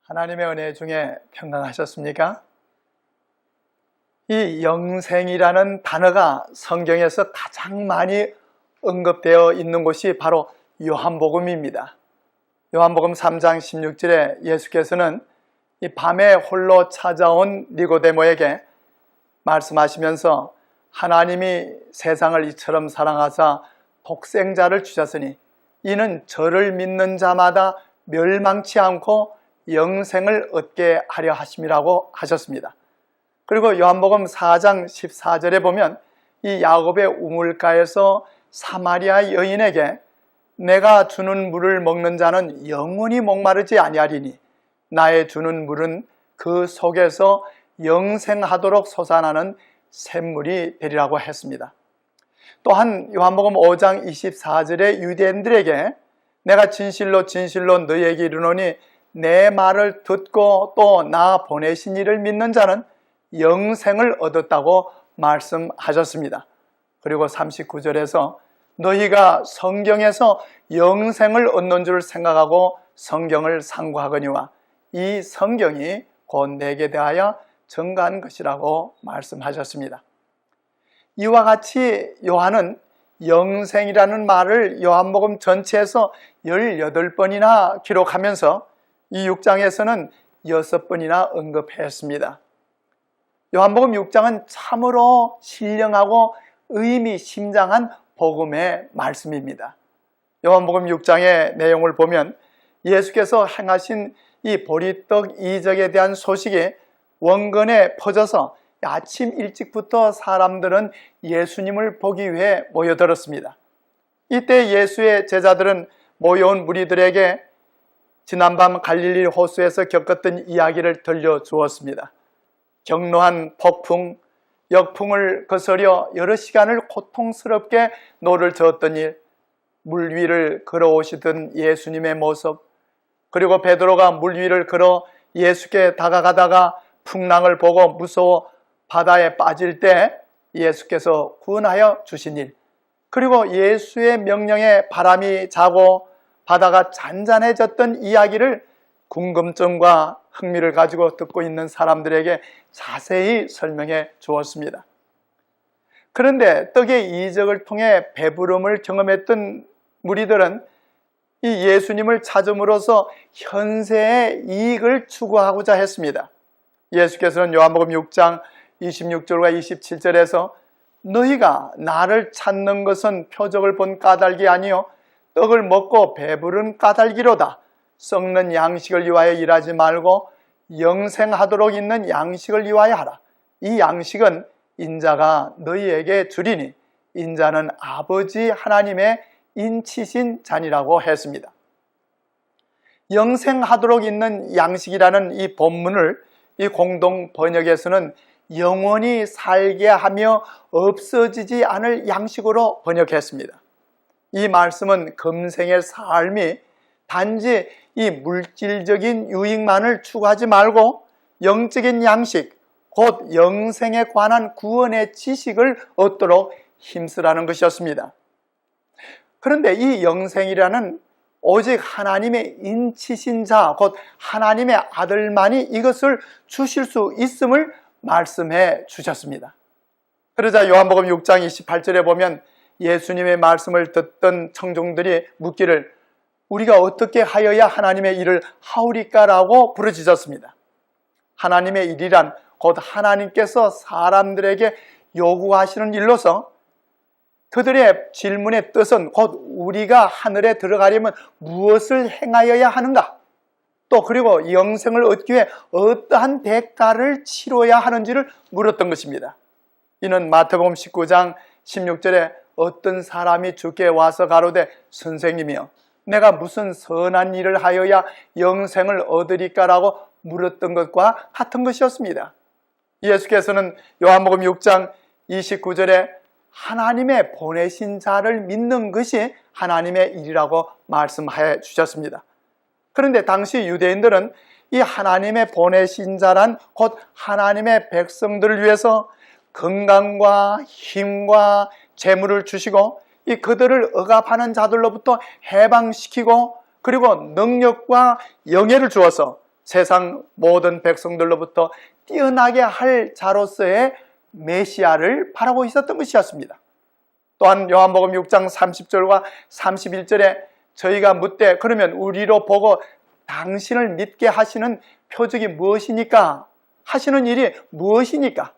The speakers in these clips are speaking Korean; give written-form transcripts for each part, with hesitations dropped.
하나님의 은혜 중에 평강하셨습니까? 이 영생이라는 단어가 성경에서 가장 많이 언급되어 있는 곳이 바로 요한복음입니다. 요한복음 3장 16절에 예수께서는 이 밤에 홀로 찾아온 니고데모에게 말씀하시면서 하나님이 세상을 이처럼 사랑하사 독생자를 주셨으니 이는 저를 믿는 자마다 멸망치 않고 영생을 얻게 하려 하심이라고 하셨습니다. 그리고 요한복음 4장 14절에 보면 이 야곱의 우물가에서 사마리아 여인에게 내가 주는 물을 먹는 자는 영원히 목마르지 아니하리니 나의 주는 물은 그 속에서 영생하도록 솟아나는 샘물이 되리라고 했습니다. 또한 요한복음 5장 24절에 유대인들에게 내가 진실로 진실로 너희에게 이르노니 내 말을 듣고 또 나 보내신 이를 믿는 자는 영생을 얻었다고 말씀하셨습니다. 그리고 39절에서 너희가 성경에서 영생을 얻는 줄 생각하고 성경을 상고하거니와 이 성경이 곧 내게 대하여 증거한 것이라고 말씀하셨습니다. 이와 같이 요한은 영생이라는 말을 요한복음 전체에서 18번이나 기록하면서 이 6장에서는 6번이나 언급했습니다. 요한복음 6장은 참으로 신령하고 의미심장한 복음의 말씀입니다. 요한복음 6장의 내용을 보면 예수께서 행하신 이 보리떡 이적에 대한 소식이 원근에 퍼져서 아침 일찍부터 사람들은 예수님을 보기 위해 모여들었습니다. 이때 예수의 제자들은 모여온 무리들에게 지난밤 갈릴리 호수에서 겪었던 이야기를 들려주었습니다. 격노한 폭풍, 역풍을 거스려 여러 시간을 고통스럽게 노를 저었던 일, 물 위를 걸어오시던 예수님의 모습, 그리고 베드로가 물 위를 걸어 예수께 다가가다가 풍랑을 보고 무서워 바다에 빠질 때 예수께서 구원하여 주신 일, 그리고 예수의 명령에 바람이 자고 바다가 잔잔해졌던 이야기를 궁금증과 흥미를 가지고 듣고 있는 사람들에게 자세히 설명해 주었습니다. 그런데 떡의 이적을 통해 배부름을 경험했던 무리들은 이 예수님을 찾음으로써 현세의 이익을 추구하고자 했습니다. 예수께서는 요한복음 6장 26절과 27절에서 너희가 나를 찾는 것은 표적을 본 까닭이 아니요 떡을 먹고 배부른 까닭이로다. 썩는 양식을 위하여 일하지 말고 영생하도록 있는 양식을 위하여 하라. 이 양식은 인자가 너희에게 주리니 인자는 아버지 하나님의 인치신 잔이라고 했습니다. 영생하도록 있는 양식이라는 이 본문을 이 공동 번역에서는 영원히 살게 하며 없어지지 않을 양식으로 번역했습니다. 이 말씀은 금생의 삶이 단지 이 물질적인 유익만을 추구하지 말고 영적인 양식, 곧 영생에 관한 구원의 지식을 얻도록 힘쓰라는 것이었습니다. 그런데 이 영생이라는 오직 하나님의 인치신 자, 곧 하나님의 아들만이 이것을 주실 수 있음을 말씀해 주셨습니다. 그러자 요한복음 6장 28절에 보면 예수님의 말씀을 듣던 청중들이 묻기를 우리가 어떻게 하여야 하나님의 일을 하오리까라고 부르짖었습니다. 하나님의 일이란 곧 하나님께서 사람들에게 요구하시는 일로서 그들의 질문의 뜻은 곧 우리가 하늘에 들어가려면 무엇을 행하여야 하는가? 또 그리고 영생을 얻기 위해 어떠한 대가를 치러야 하는지를 물었던 것입니다. 이는 마태복음 19장 16절에 어떤 사람이 주께 와서 가로되 선생님이여 내가 무슨 선한 일을 하여야 영생을 얻으리까라고 물었던 것과 같은 것이었습니다. 예수께서는 요한복음 6장 29절에 하나님의 보내신 자를 믿는 것이 하나님의 일이라고 말씀해 주셨습니다. 그런데 당시 유대인들은 이 하나님의 보내신 자란 곧 하나님의 백성들을 위해서 건강과 힘과 재물을 주시고 이 그들을 억압하는 자들로부터 해방시키고 그리고 능력과 영예를 주어서 세상 모든 백성들로부터 뛰어나게 할 자로서의 메시아를 바라고 있었던 것이었습니다. 또한 요한복음 6장 30절과 31절에 저희가 묻되 그러면 우리로 보고 당신을 믿게 하시는 표적이 무엇이니까? 하시는 일이 무엇이니까?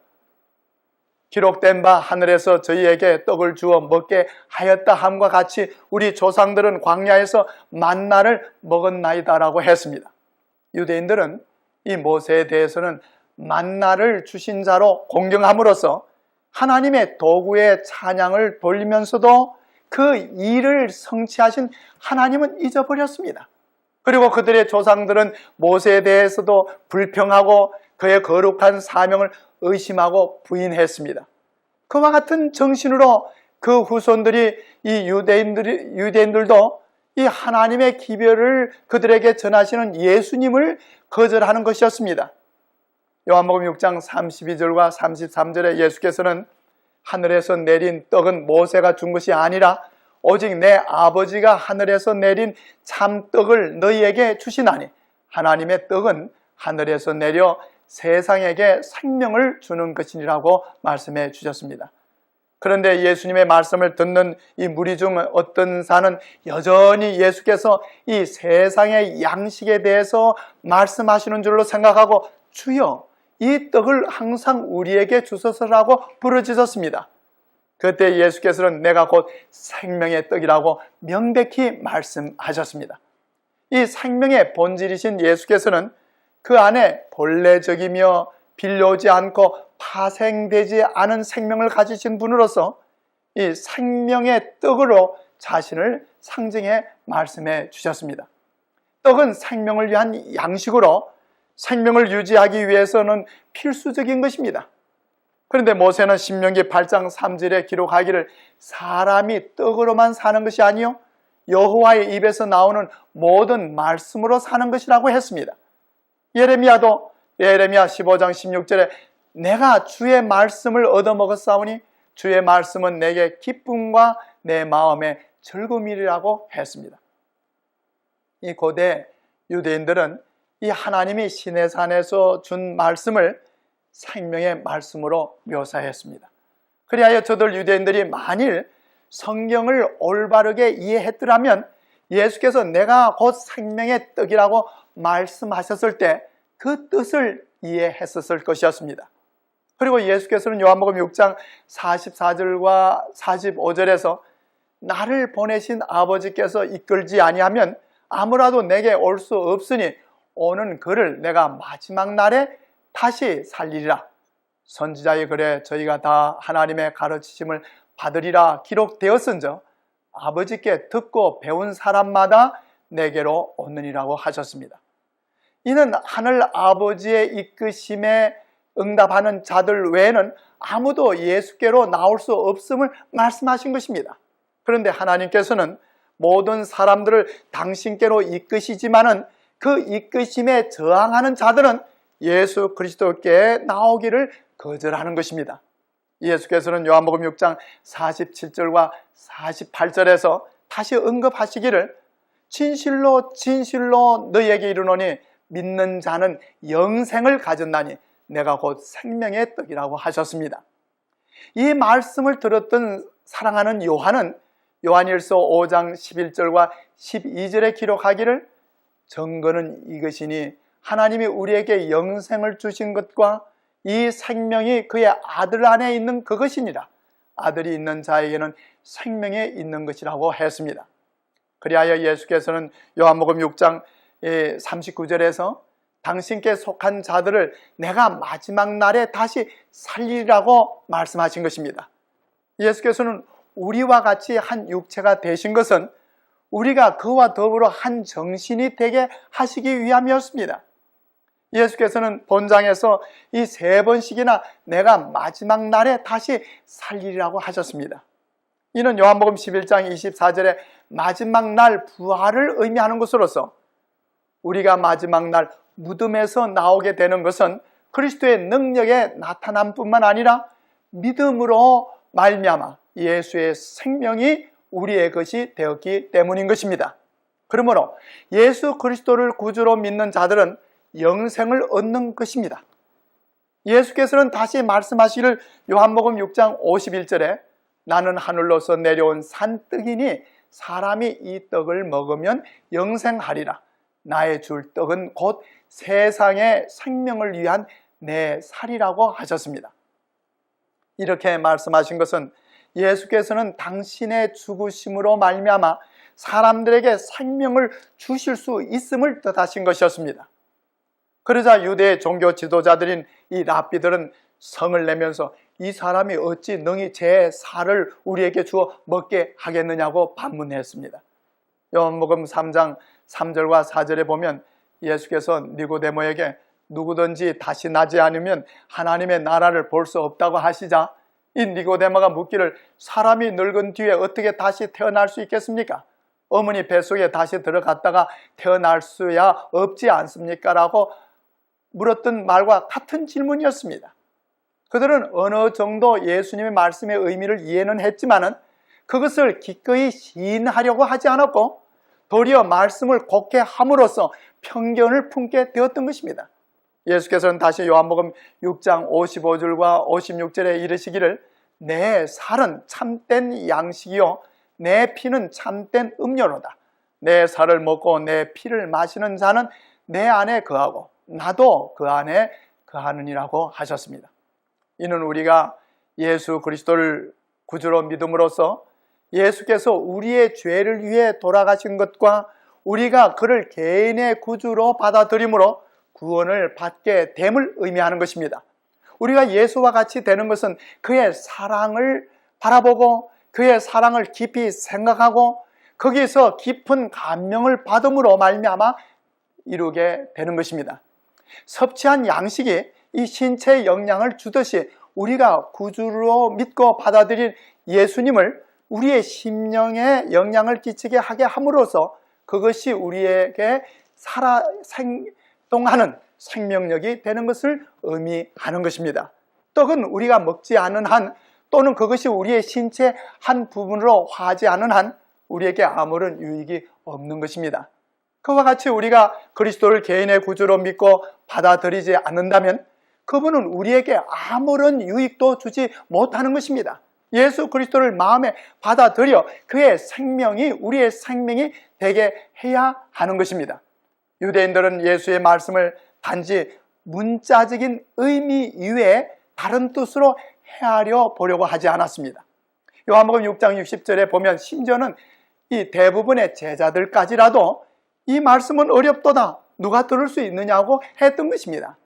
기록된 바 하늘에서 저희에게 떡을 주어 먹게 하였다 함과 같이 우리 조상들은 광야에서 만나를 먹었나이다라고 했습니다. 유대인들은 이 모세에 대해서는 만나를 주신 자로 공경함으로써 하나님의 도구의 찬양을 돌리면서도 그 일을 성취하신 하나님은 잊어버렸습니다. 그리고 그들의 조상들은 모세에 대해서도 불평하고 그의 거룩한 사명을 의심하고 부인했습니다. 그와 같은 정신으로 그 후손들이 이 유대인들도 이 하나님의 기별을 그들에게 전하시는 예수님을 거절하는 것이었습니다. 요한복음 6장 32절과 33절에 예수께서는 하늘에서 내린 떡은 모세가 준 것이 아니라 오직 내 아버지가 하늘에서 내린 참떡을 너희에게 주시나니 하나님의 떡은 하늘에서 내려 세상에게 생명을 주는 것이라고 말씀해 주셨습니다. 그런데 예수님의 말씀을 듣는 이 무리 중 어떤 사는 여전히 예수께서 이 세상의 양식에 대해서 말씀하시는 줄로 생각하고 주여 이 떡을 항상 우리에게 주소서라고 부르짖었습니다. 그때 예수께서는 내가 곧 생명의 떡이라고 명백히 말씀하셨습니다. 이 생명의 본질이신 예수께서는 그 안에 본래적이며 빌려오지 않고 파생되지 않은 생명을 가지신 분으로서 이 생명의 떡으로 자신을 상징해 말씀해 주셨습니다. 떡은 생명을 위한 양식으로 생명을 유지하기 위해서는 필수적인 것입니다. 그런데 모세는 신명기 8장 3절에 기록하기를 사람이 떡으로만 사는 것이 아니요 여호와의 입에서 나오는 모든 말씀으로 사는 것이라고 했습니다. 예레미야 15장 16절에 내가 주의 말씀을 얻어먹었사오니 주의 말씀은 내게 기쁨과 내 마음의 즐거움이라고 했습니다. 이 고대 유대인들은 이 하나님이 시내산에서 준 말씀을 생명의 말씀으로 묘사했습니다. 그리하여 저들 유대인들이 만일 성경을 올바르게 이해했더라면 예수께서 내가 곧 생명의 떡이라고 말씀하셨을 때 그 뜻을 이해했었을 것이었습니다. 그리고 예수께서는 요한복음 6장 44절과 45절에서 나를 보내신 아버지께서 이끌지 아니하면 아무라도 내게 올 수 없으니 오는 그를 내가 마지막 날에 다시 살리리라. 선지자의 글에 저희가 다 하나님의 가르치심을 받으리라 기록되었은저 아버지께 듣고 배운 사람마다 내게로 오느니라고 하셨습니다. 이는 하늘 아버지의 이끄심에 응답하는 자들 외에는 아무도 예수께로 나올 수 없음을 말씀하신 것입니다. 그런데 하나님께서는 모든 사람들을 당신께로 이끄시지만은 그 이끄심에 저항하는 자들은 예수 그리스도께 나오기를 거절하는 것입니다. 예수께서는 요한복음 6장 47절과 48절에서 다시 언급하시기를 진실로 진실로 너희에게 이르노니 믿는 자는 영생을 가졌나니 내가 곧 생명의 떡이라고 하셨습니다. 이 말씀을 들었던 사랑하는 요한은 요한일서 5장 11절과 12절에 기록하기를 증거는 이것이니 하나님이 우리에게 영생을 주신 것과 이 생명이 그의 아들 안에 있는 그것이니라. 아들이 있는 자에게는 생명이 있는 것이라고 했습니다. 그리하여 예수께서는 요한복음 6장 39절에서 당신께 속한 자들을 내가 마지막 날에 다시 살리라고 말씀하신 것입니다. 예수께서는 우리와 같이 한 육체가 되신 것은 우리가 그와 더불어 한 정신이 되게 하시기 위함이었습니다. 예수께서는 본장에서 이 3번씩이나 내가 마지막 날에 다시 살리라고 하셨습니다. 이는 요한복음 11장 24절에 마지막 날 부활을 의미하는 것으로서 우리가 마지막 날 무덤에서 나오게 되는 것은 그리스도의 능력에 나타남 뿐만 아니라 믿음으로 말미암아 예수의 생명이 우리의 것이 되었기 때문인 것입니다. 그러므로 예수 그리스도를 구주로 믿는 자들은 영생을 얻는 것입니다. 예수께서는 다시 말씀하시기를 요한복음 6장 51절에 나는 하늘로서 내려온 산떡이니 사람이 이 떡을 먹으면 영생하리라. 나의 줄 떡은 곧 세상의 생명을 위한 내 살이라고 하셨습니다. 이렇게 말씀하신 것은 예수께서는 당신의 죽으심으로 말미암아 사람들에게 생명을 주실 수 있음을 뜻하신 것이었습니다. 그러자 유대 종교 지도자들인 이 랍비들은 성을 내면서 이 사람이 어찌 능히 제 살을 우리에게 주어 먹게 하겠느냐고 반문했습니다. 요한복음 3장 3절과 4절에 보면 예수께서 니고데모에게 누구든지 다시 나지 않으면 하나님의 나라를 볼 수 없다고 하시자 이 니고데모가 묻기를 사람이 늙은 뒤에 어떻게 다시 태어날 수 있겠습니까? 어머니 뱃속에 다시 들어갔다가 태어날 수야 없지 않습니까? 라고 물었던 말과 같은 질문이었습니다. 그들은 어느 정도 예수님의 말씀의 의미를 이해는 했지만은 그것을 기꺼이 시인하려고 하지 않았고 도리어 말씀을 곡해함으로써 편견을 품게 되었던 것입니다. 예수께서는 다시 요한복음 6장 55절과 56절에 이르시기를 내 살은 참된 양식이요 내 피는 참된 음료로다. 내 살을 먹고 내 피를 마시는 자는 내 안에 거하고 나도 그 안에 거하느니라고 하셨습니다. 이는 우리가 예수 그리스도를 구주로 믿음으로써 예수께서 우리의 죄를 위해 돌아가신 것과 우리가 그를 개인의 구주로 받아들임으로 구원을 받게 됨을 의미하는 것입니다. 우리가 예수와 같이 되는 것은 그의 사랑을 바라보고 그의 사랑을 깊이 생각하고 거기에서 깊은 감명을 받음으로 말미암아 이루게 되는 것입니다. 섭취한 양식이 이 신체에 영향을 주듯이 우리가 구주로 믿고 받아들인 예수님을 우리의 심령에 영향을 끼치게 하게 함으로써 그것이 우리에게 생동하는 생명력이 되는 것을 의미하는 것입니다. 떡은 우리가 먹지 않은 한 또는 그것이 우리의 신체 한 부분으로 화하지 않은 한 우리에게 아무런 유익이 없는 것입니다. 그와 같이 우리가 그리스도를 개인의 구주로 믿고 받아들이지 않는다면 그분은 우리에게 아무런 유익도 주지 못하는 것입니다. 예수 그리스도를 마음에 받아들여 그의 생명이 우리의 생명이 되게 해야 하는 것입니다. 유대인들은 예수의 말씀을 단지 문자적인 의미 이외에 다른 뜻으로 헤아려 보려고 하지 않았습니다. 요한복음 6장 60절에 보면 심지어는 이 대부분의 제자들까지라도 이 말씀은 어렵도다 누가 들을 수 있느냐고 했던 것입니다.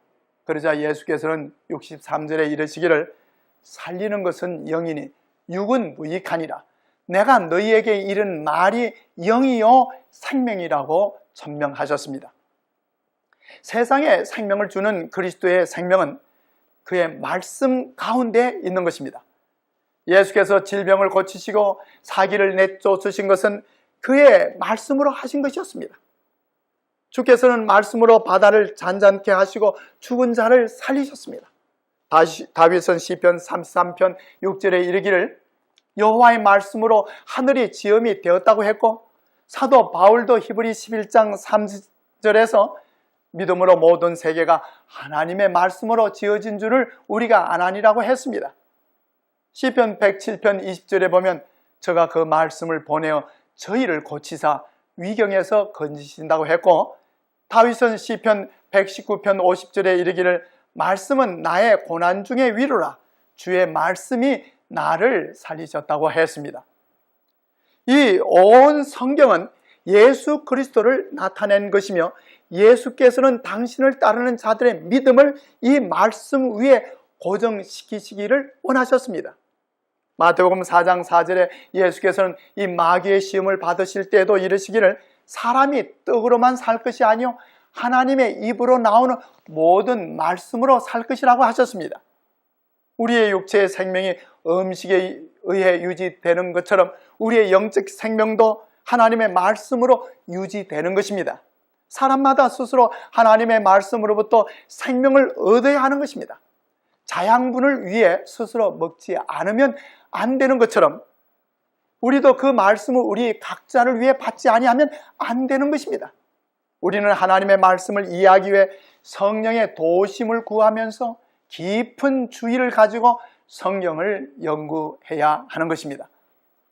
그러자 예수께서는 63절에 이르시기를 살리는 것은 영이니 육은 무익하니라. 내가 너희에게 이른 말이 영이요 생명이라고 천명하셨습니다. 세상에 생명을 주는 그리스도의 생명은 그의 말씀 가운데 있는 것입니다. 예수께서 질병을 고치시고 사기를 내쫓으신 것은 그의 말씀으로 하신 것이었습니다. 주께서는 말씀으로 바다를 잔잔케 하시고 죽은 자를 살리셨습니다. 다윗은 시편 33편 6절에 이르기를 여호와의 말씀으로 하늘이 지음이 되었다고 했고 사도 바울도 히브리 11장 3절에서 믿음으로 모든 세계가 하나님의 말씀으로 지어진 줄을 우리가 아나니라고 했습니다. 시편 107편 20절에 보면 저가 그 말씀을 보내어 저희를 고치사 위경에서 건지신다고 했고 다윗은 시편 119편 50절에 이르기를 말씀은 나의 고난 중의 위로라 주의 말씀이 나를 살리셨다고 했습니다. 이 온 성경은 예수 그리스도를 나타낸 것이며 예수께서는 당신을 따르는 자들의 믿음을 이 말씀 위에 고정시키시기를 원하셨습니다. 마태복음 4장 4절에 예수께서는 이 마귀의 시험을 받으실 때에도 이르시기를 사람이 떡으로만 살 것이 아니요 하나님의 입으로 나오는 모든 말씀으로 살 것이라고 하셨습니다. 우리의 육체의 생명이 음식에 의해 유지되는 것처럼 우리의 영적 생명도 하나님의 말씀으로 유지되는 것입니다. 사람마다 스스로 하나님의 말씀으로부터 생명을 얻어야 하는 것입니다. 자양분을 위해 스스로 먹지 않으면 안 되는 것처럼 우리도 그 말씀을 우리 각자를 위해 받지 아니하면 안 되는 것입니다. 우리는 하나님의 말씀을 이해하기 위해 성령의 도우심을 구하면서 깊은 주의를 가지고 성경을 연구해야 하는 것입니다.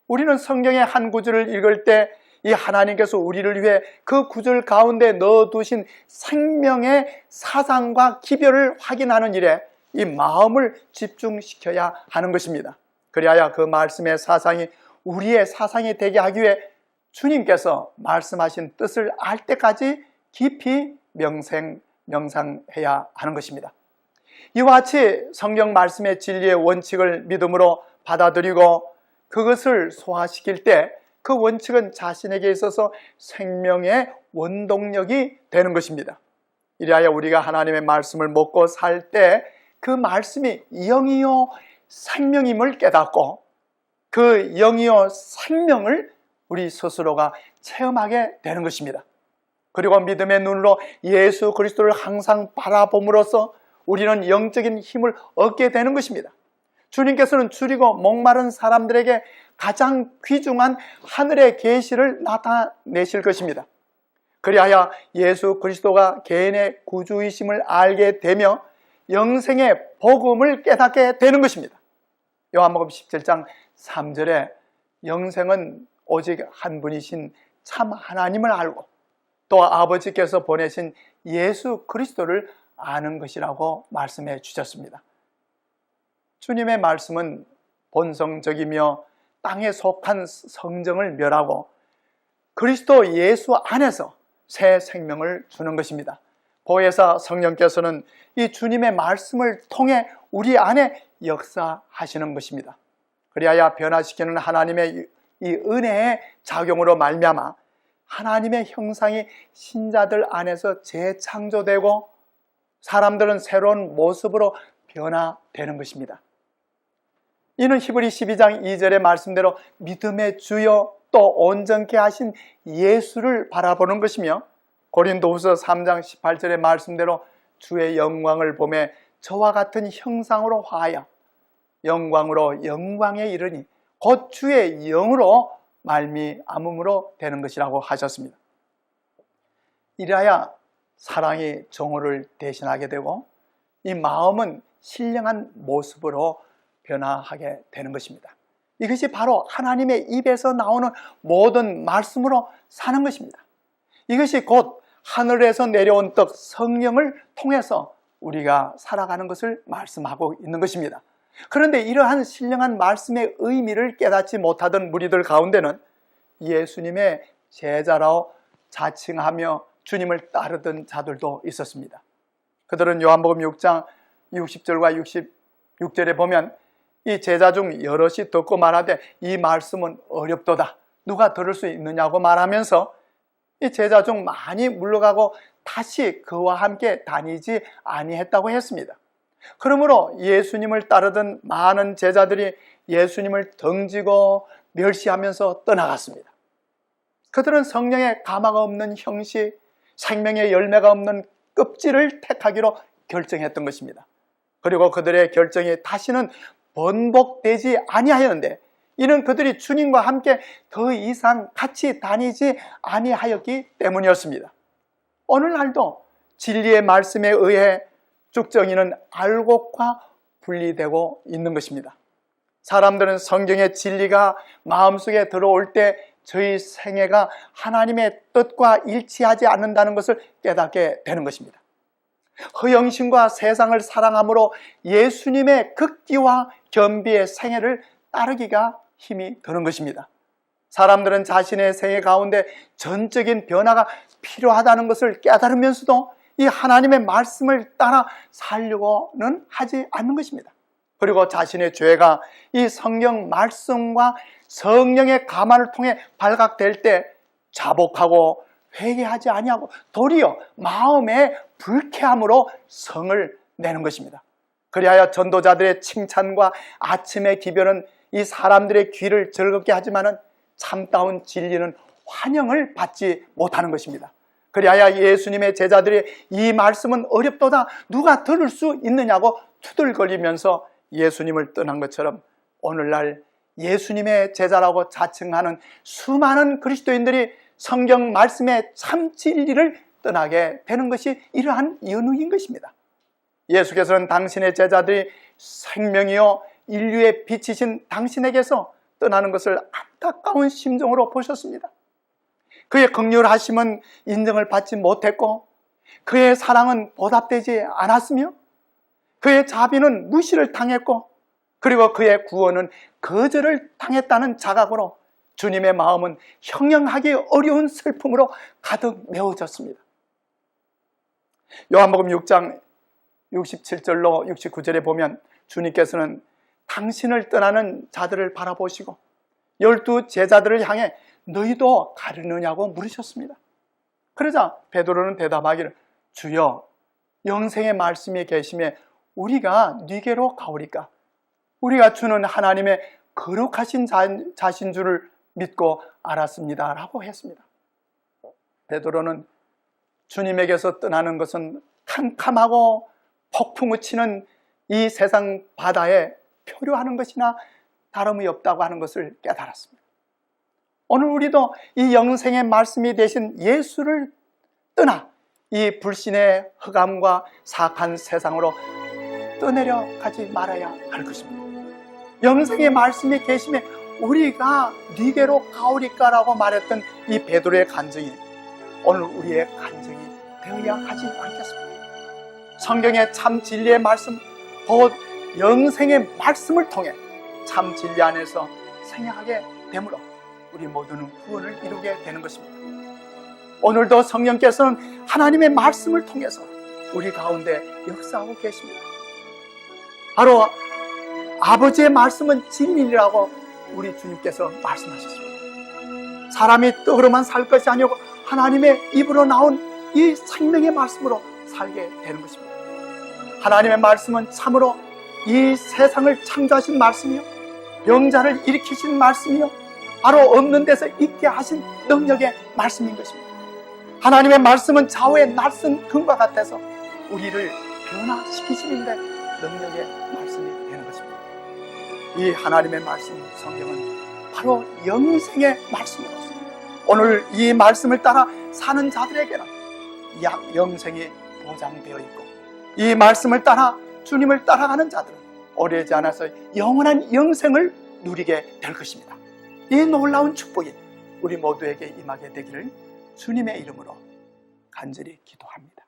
우리는 성경의 한 구절을 읽을 때 이 하나님께서 우리를 위해 그 구절 가운데 넣어두신 생명의 사상과 기별을 확인하는 일에 이 마음을 집중시켜야 하는 것입니다. 그리하여 그 말씀의 사상이 우리의 사상이 되게 하기 위해 주님께서 말씀하신 뜻을 알 때까지 깊이 명상해야 하는 것입니다. 이와 같이 성경 말씀의 진리의 원칙을 믿음으로 받아들이고 그것을 소화시킬 때 그 원칙은 자신에게 있어서 생명의 원동력이 되는 것입니다. 이리하여 우리가 하나님의 말씀을 먹고 살 때 그 말씀이 영이요 생명임을 깨닫고 그 영이요 생명을 우리 스스로가 체험하게 되는 것입니다. 그리고 믿음의 눈으로 예수 그리스도를 항상 바라봄으로써 우리는 영적인 힘을 얻게 되는 것입니다. 주님께서는 줄이고 목마른 사람들에게 가장 귀중한 하늘의 계시를 나타내실 것입니다. 그리하여 예수 그리스도가 개인의 구주이심을 알게 되며 영생의 복음을 깨닫게 되는 것입니다. 요한복음 17장 3절에 영생은 오직 한 분이신 참 하나님을 알고 또 아버지께서 보내신 예수 그리스도를 아는 것이라고 말씀해 주셨습니다. 주님의 말씀은 본성적이며 땅에 속한 성정을 멸하고 그리스도 예수 안에서 새 생명을 주는 것입니다. 보혜사 성령께서는 이 주님의 말씀을 통해 우리 안에 역사하시는 것입니다. 그리하여 변화시키는 하나님의 이 은혜의 작용으로 말미암아 하나님의 형상이 신자들 안에서 재창조되고 사람들은 새로운 모습으로 변화되는 것입니다. 이는 히브리 12장 2절의 말씀대로 믿음의 주여 또 온전케 하신 예수를 바라보는 것이며 고린도후서 3장 18절의 말씀대로 주의 영광을 보매 저와 같은 형상으로 화하여 영광으로 영광에 이르니 곧 주의 영으로 말미암음으로 되는 것이라고 하셨습니다. 이래야 사랑이 정오를 대신하게 되고 이 마음은 신령한 모습으로 변화하게 되는 것입니다. 이것이 바로 하나님의 입에서 나오는 모든 말씀으로 사는 것입니다. 이것이 곧 하늘에서 내려온 떡 성령을 통해서 우리가 살아가는 것을 말씀하고 있는 것입니다. 그런데 이러한 신령한 말씀의 의미를 깨닫지 못하던 무리들 가운데는 예수님의 제자라고 자칭하며 주님을 따르던 자들도 있었습니다. 그들은 요한복음 6장 60절과 66절에 보면 이 제자 중 여럿이 듣고 말하되 이 말씀은 어렵도다 누가 들을 수 있느냐고 말하면서 이 제자 중 많이 물러가고 다시 그와 함께 다니지 아니했다고 했습니다. 그러므로 예수님을 따르던 많은 제자들이 예수님을 등지고 멸시하면서 떠나갔습니다. 그들은 성령의 가마가 없는 형식, 생명의 열매가 없는 껍질을 택하기로 결정했던 것입니다. 그리고 그들의 결정이 다시는 번복되지 아니하였는데 이는 그들이 주님과 함께 더 이상 같이 다니지 아니하였기 때문이었습니다. 오늘날도 진리의 말씀에 의해 죽정이는 알곡과 분리되고 있는 것입니다. 사람들은 성경의 진리가 마음속에 들어올 때 저희 생애가 하나님의 뜻과 일치하지 않는다는 것을 깨닫게 되는 것입니다. 허영심과 세상을 사랑함으로 예수님의 극기와 겸비의 생애를 따르기가 힘이 드는 것입니다. 사람들은 자신의 생애 가운데 전적인 변화가 필요하다는 것을 깨달으면서도 이 하나님의 말씀을 따라 살려고는 하지 않는 것입니다. 그리고 자신의 죄가 이 성경 말씀과 성령의 가마를 통해 발각될 때 자복하고 회개하지 아니하고 도리어 마음의 불쾌함으로 성을 내는 것입니다. 그리하여 전도자들의 칭찬과 아침의 기별은 이 사람들의 귀를 즐겁게 하지만은 참다운 진리는 환영을 받지 못하는 것입니다. 그리하여 예수님의 제자들이 이 말씀은 어렵도다 누가 들을 수 있느냐고 투덜거리면서 예수님을 떠난 것처럼 오늘날 예수님의 제자라고 자칭하는 수많은 그리스도인들이 성경 말씀의 참 진리를 떠나게 되는 것이 이러한 연후인 것입니다. 예수께서는 당신의 제자들이 생명이요 인류의 빛이신 당신에게서 떠나는 것을 안타까운 심정으로 보셨습니다. 그의 긍휼하심은 인정을 받지 못했고 그의 사랑은 보답되지 않았으며 그의 자비는 무시를 당했고 그리고 그의 구원은 거절을 당했다는 자각으로 주님의 마음은 형용하기 어려운 슬픔으로 가득 메워졌습니다. 요한복음 6장 67절로 69절에 보면 주님께서는 당신을 떠나는 자들을 바라보시고 12 제자들을 향해 너희도 가르느냐고 물으셨습니다. 그러자 베드로는 대답하기를 주여 영생의 말씀이 계심에 우리가 네게로 가오리까? 우리가 주는 하나님의 거룩하신 자신 줄을 믿고 알았습니다 라고 했습니다. 베드로는 주님에게서 떠나는 것은 캄캄하고 폭풍을 치는 이 세상 바다에 표류하는 것이나 다름이 없다고 하는 것을 깨달았습니다. 오늘 우리도 이 영생의 말씀이 되신 예수를 떠나 이 불신의 흑암과 사악한 세상으로 떠내려 가지 말아야 할 것입니다. 영생의 말씀이 계심에 우리가 네게로 가오리까라고 말했던 이 베드로의 간증이 오늘 우리의 간증이 되어야 하지 않겠습니까? 성경의 참 진리의 말씀, 곧 영생의 말씀을 통해 참 진리 안에서 생각하게 되므로 우리 모두는 구원을 이루게 되는 것입니다. 오늘도 성령께서는 하나님의 말씀을 통해서 우리 가운데 역사하고 계십니다. 바로 아버지의 말씀은 진리라고 우리 주님께서 말씀하셨습니다. 사람이 떡으로만 살 것이 아니고 하나님의 입으로 나온 이 생명의 말씀으로 살게 되는 것입니다. 하나님의 말씀은 참으로 이 세상을 창조하신 말씀이요 병자를 일으키신 말씀이요 바로 없는 데서 있게 하신 능력의 말씀인 것입니다. 하나님의 말씀은 좌우의 낯선 금과 같아서 우리를 변화시키시는데 능력의 말씀이 되는 것입니다. 이 하나님의 말씀 성경은 바로 영생의 말씀으로서 오늘 이 말씀을 따라 사는 자들에게는 영생이 보장되어 있고 이 말씀을 따라 주님을 따라가는 자들은 오래지 않아서 영원한 영생을 누리게 될 것입니다. 이 놀라운 축복이 우리 모두에게 임하게 되기를 주님의 이름으로 간절히 기도합니다.